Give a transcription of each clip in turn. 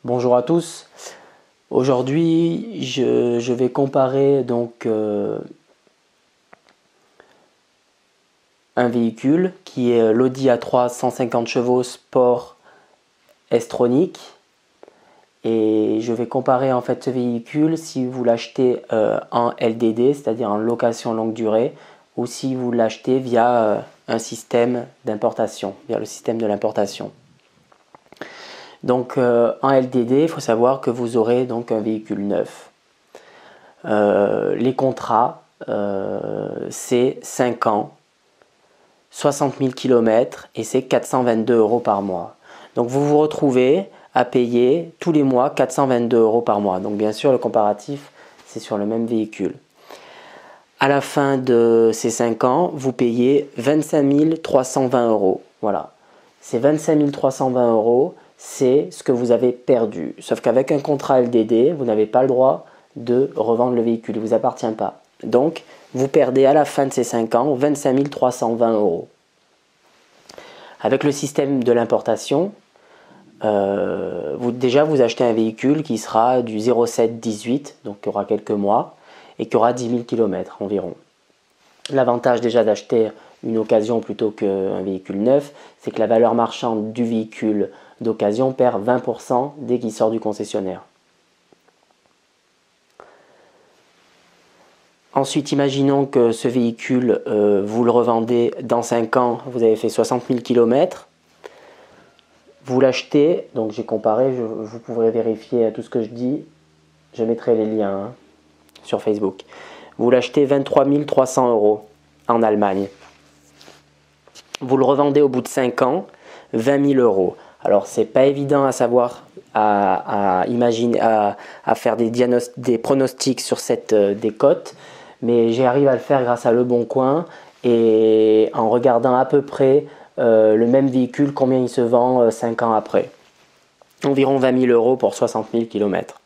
Bonjour à tous. Aujourd'hui, je vais comparer donc un véhicule qui est l'Audi A3 150 chevaux Sport S-Tronic, et je vais comparer en fait ce véhicule si vous l'achetez en LDD, c'est-à-dire en location longue durée, ou si vous l'achetez via un système d'importation, via le système de l'importation. Donc en LDD, il faut savoir que vous aurez donc un véhicule neuf. Les contrats, c'est 5 ans, 60 000 km et c'est 422 € par mois. Donc vous vous retrouvez à payer tous les mois 422 € par mois. Donc bien sûr, le comparatif, c'est sur le même véhicule. À la fin de ces 5 ans, vous payez 25 320 €. Voilà, ces 25 320 €, c'est ce que vous avez perdu. Sauf qu'avec un contrat LDD, vous n'avez pas le droit de revendre le véhicule, il ne vous appartient pas. Donc, vous perdez à la fin de ces 5 ans 25 320 €. Avec le système de l'importation, vous achetez un véhicule qui sera du 07-18, donc qui aura quelques mois, et qui aura 10 000 km environ. L'avantage déjà d'acheter une occasion plutôt qu'un véhicule neuf, c'est que la valeur marchande du véhicule d'occasion perd 20% dès qu'il sort du concessionnaire. Ensuite, imaginons que ce véhicule, vous le revendez dans 5 ans, vous avez fait 60 000 km. Vous l'achetez, donc j'ai comparé, vous pourrez vérifier tout ce que je dis, je mettrai les liens sur Facebook. Vous l'achetez 23 300 € en Allemagne. Vous le revendez au bout de 5 ans, 20 000 €. Alors c'est pas évident à savoir, à imaginer, à faire des pronostics sur cette décote, mais j'arrive à le faire grâce à Le Bon Coin et en regardant à peu près le même véhicule, combien il se vend 5 ans après. Environ 20 000 € pour 60 000 km.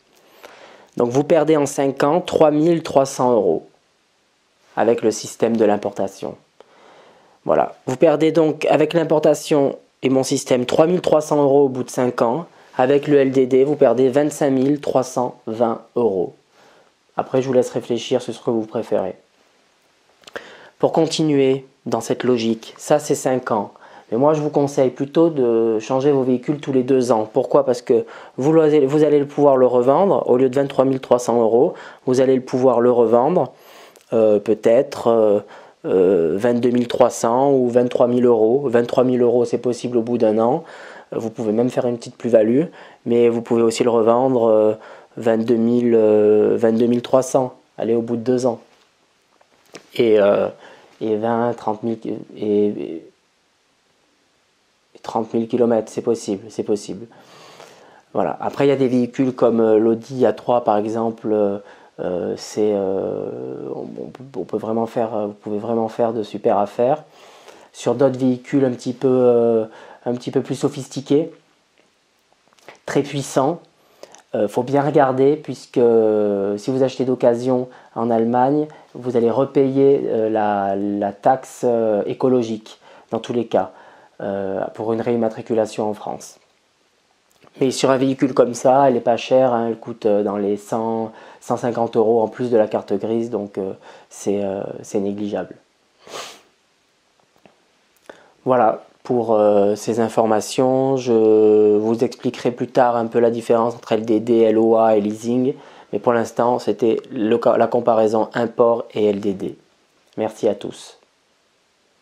Donc vous perdez en 5 ans 3 300 € avec le système de l'importation. Voilà, vous perdez donc avec l'importation et mon système 3 300 € au bout de 5 ans. Avec le LDD, vous perdez 25 320 €. Après, je vous laisse réfléchir sur ce que vous préférez. Pour continuer dans cette logique, ça c'est 5 ans. Mais moi, je vous conseille plutôt de changer vos véhicules tous les 2 ans. Pourquoi? Parce que vous allez pouvoir le revendre. Au lieu de 23 300 €, vous allez pouvoir le revendre peut-être 22 300 ou 23 000 €. 23 000 € c'est possible au bout d'un an. Vous pouvez même faire une petite plus-value, mais vous pouvez aussi le revendre 22 300, allez, au bout de 2 ans. Et 20, 30 000 km, c'est possible. Voilà. Après, il y a des véhicules comme l'Audi A3 par exemple, vous pouvez vraiment faire de super affaires. Sur d'autres véhicules un petit peu plus sophistiqués, très puissants, faut bien regarder, puisque si vous achetez d'occasion en Allemagne, vous allez repayer la taxe écologique dans tous les cas pour une réimmatriculation en France. Mais sur un véhicule comme ça, elle n'est pas chère, elle coûte dans les 150 € en plus de la carte grise, donc c'est négligeable. Voilà pour ces informations. Je vous expliquerai plus tard un peu la différence entre LDD, LOA et leasing, mais pour l'instant c'était la comparaison import et LDD. Merci à tous.